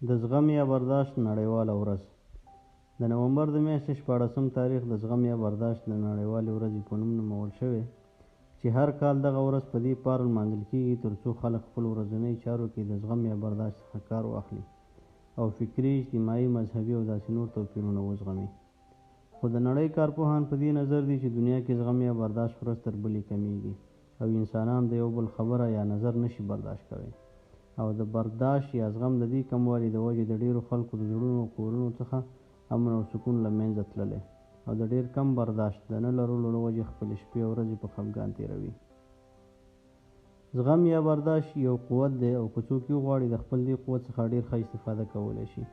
د زغم یا برداشت نړیواله ورځ د نومبر د میاشتې 14 تاریخ د زغم یا برداشت د نړیوالې ورځې په نوم نومول شوی چې هر کال دغه ورځ په دې پار لمانځل کیږي ترڅو خلک خپل ورځني چارو کې د زغم یا برداشت څخه کار واخلي او فکري، اجتماعي، مذهبي او داسې نور توپیرونه وزغمي. خو د نړۍ کارپوهان په دې نظر دي چې دنیا کې زغم یا برداشت ورځ تر بلې کمیږي او انسانان د یو بل خبره یا نظر نشي برداشت کوي او د برداشت یا زغم د دې کموالي د وجې د ډیرو خلکو د زړونو او کورونو څخه امن او سکون له منځه تللی او د ډیر کم برداشت د نه لرلو له وجې خپلې شپې او ورځې په خفګان تېروي. زغم یا برداشت یو قوت دی او که څوک وغواړي د خپل دې قوت څخه ډیر ښه استفاده کولی شي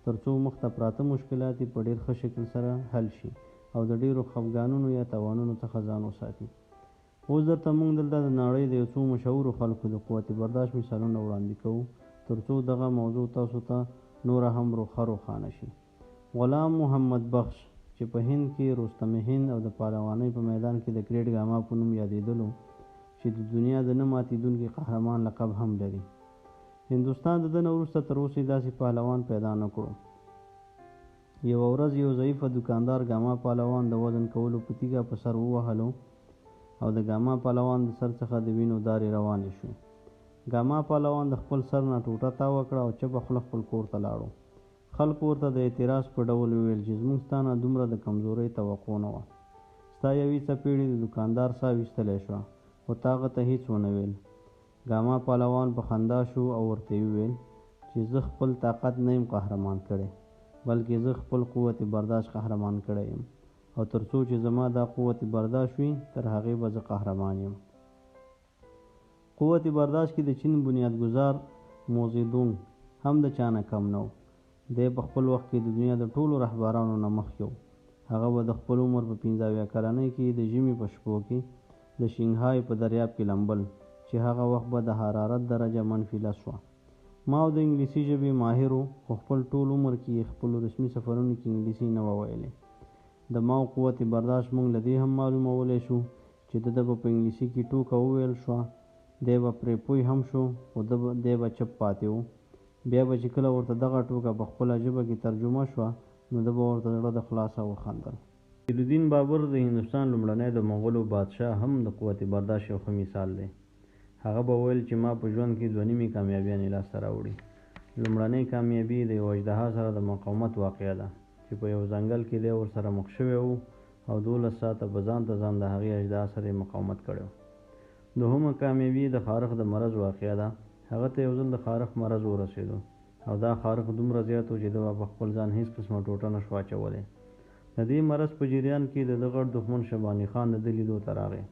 ترڅو مخته پراته مشکلات په ډیر ښه شکل سره حل شي او د ډیرو خفګانونو یا تاوانونو څخه ځان وساتي. اوس درته موږ دلته د نړۍ د یو څو مشهورو خلکو د قوت برداشت مثالونه وړاندې کوو ترڅو دغه موضوع تاسو ته نوره هم روښانه شي. غلام محمد بخش چې په هند کې رستم هند او د پهلوانۍ په میدان کې د ګریټ ګاما په نوم یادېدلو چې د دنیا د نه ماتېدونکي قهرمان لقب هم لري. هندوستان د ده نه وروسته تر اوسه داسې پهلوان پیدا نه کړو. یوه ورځ یو ضعیفه دوکاندار ګاما پهلوان د وزن کولو په تیږه په سر ووهلو او د ګاما پهلوان د سر څخه د وینو دارې روانې شوې. ګاما پهلوان د خپل سر نه ټوټه تاوه کړه او چپه خوله خپل کور ته لاړو. خلکو ورته د اعتراض په ډول وویل چې زموږ ستا نه دومره د کمزورۍ توقع نه وه. ستا یوې څپېړې د دوکاندار ساه ویستلی شوه خو تا هغه ته هېڅ ونه ویل. ګاما پهلوان په خندا شو او ورته وویل چې زه خپل طاقت نه یم قهرمان کړی بلکې زه خپل قوت برداشت قهرمان کړی یم او تر څو چې زما دا قوت برداشت وي تر هغې به زه قهرمان یم. قوت برداشت کې د چین بنیادګذار موزیدونګ هم د چا نه کم نه و. دی په خپل وخت کې د دنیا د ټولو رهبرانو نه مخکې و. هغه به د خپل عمر په 15 کلنۍ کې د ژمي په شپو کې د شنګهای په دریاب کې لمبل چې هغه وخت به د حرارت درجه -10 شوه. ماو د انګلیسي ژبې ماهر و خو خپل ټول عمر کې خپلو رسمي سفرونو کې انګلیسي نه وه ویلې. د ماو قوت برداشت موږ له دې هم معلومولی شو چې د ده به په انګلیسي کې ټوکه وویل شوه دی به پرې پوه هم شو خو دی به چپ پاتې و. بیا به چې کله ورته دغه ټوکه په خپله ژبه کې ترجمه شوه نو ده به ورته زړه د خلاصه وخندل. جلالدین بابر د هندوستان لومړنی د مغولو بادشاه هم د قوت برداشت یو ښه مثال دی. هغه به ویل چې ما په ژوند کې 2 کامیابیانې لاسته راوړي. لومړنۍ کامیابي د یو اژدها سره د مقاومت واقعه ده چې په یو ځنګل کې دی ورسره مخ شوی و او 12 ساعته به ځان ته ځان د هغې اژدها سره یې مقاومت کړی و. دوهمه کامیابي د خارښ د مرض واقعه ده. هغه ته یو ځل د خارښ مرض ورسېدو او دا خارښ دومره زیات و چې ده به په خپل ځان هېڅ قسمه ټوټه نه شو اچولی. د دې مرض په جریان کې د ده غټ دښمن شباني خان د ده لیدو ته راغی.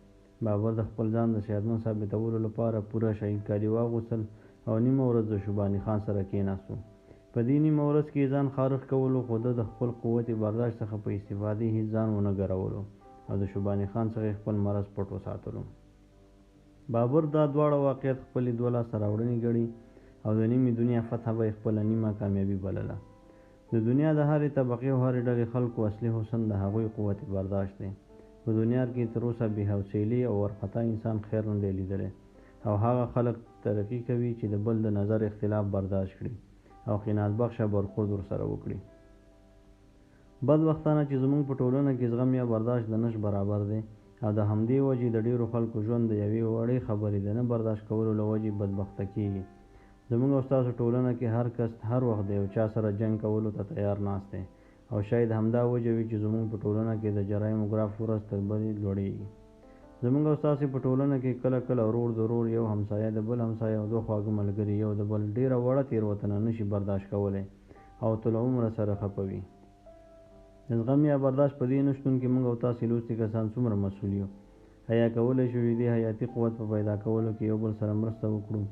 بابر د خپل ځان د صحتمند ثابتولو لپاره پوره شهید کالي واغوستل او نیمه ورځ د شباني خان سره کېناستو. په دې نیمه ورځ کې ځان خارښ کولو خو ده د خپل قوت برداشت څخه په استفادې هېڅ ځان ونه ګرولو او د شباني خان څخه خپل مرض پټ وساتلو. بابر دا دواړه واقعیت خپلې 2 لاسته راوړنې ګڼي او د نیمې دنیا فتح به یې خپله نیمه کامیابي بلله. د دنیا د هرې طبقې او هرې ډلې خلکو اصلي حسن د هغوی قوت برداشت دی. په دنیا کې تر اوسه بې حوصلې او وارخطا انسان خیر نه دی لیدلی او هغه خلک ترقي کوي چې د بل د نظر اختلاف برداشت کړي او قناعت بخشه برخورد ورسره وکړي. بدبختانه چې زموږ په ټولنه کې زغم یا برداشت د نشت برابر دی او د همدې وجې د ډیرو خلکو ژوند د یوې وړې خبرې د نه برداشت کولو له وجې بدبخته کیږي. زموږ او ستاسو ټولنه کې هر کس هر وخت د یو چا سره جنګ کولو ته تیار ناست دی او شاید همدا وجه وي چې زموږ په ټولنه کې د جرایمو ګراف ورځ تر بلې لوړیږي. زموږ او ستاسو په ټولنه کې کله کله ورور د ورور، یو همسایه د بل همسایه او 2 خواږه ملګري یو د بل ډیره وړه تېروتنه نشي برداشت کولی او طول عمره سره خپوي. د زغم یا برداشت په دې نشتون کې موږ او تاسې لوستي کسان څومره مسؤل یو. حیا کولی شو د دې حیاتي قوت په پیدا کولو کې یو بل سره مرسته وکړو.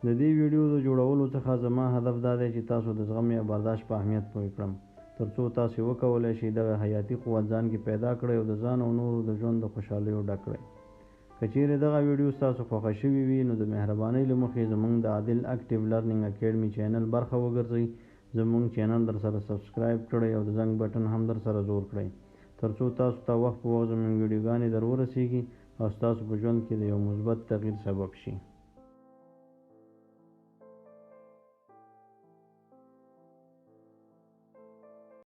د دې ویډیو د جوړولو څخه زما هدف دا دی چې تاسو د زغم یا برداشت په اهمیت پوه کړم ترڅو تاسو وکولی شئ دغه حیاتي قوت ځان کې پیدا کړئ او د ځان او نورو د ژوند د خوشحالیو ډک کړئ. که چیرې دغه ویډیو ستاسو خوښه شوې وي نو د مهربانۍ له مخې زموږ د عادل اکټیو لرنینګ اکیډمي چینل برخه وګرځئ. زموږ چینل در سره سبسکرایب کړئ او د زنګ بټن هم در سره زور کړئ ترڅو تاسو ته وخت په وخت زموږ ویډیوګانې در ورسیږي او ستاسو په ژوند کې د یو مثبت تغییر سبب شي.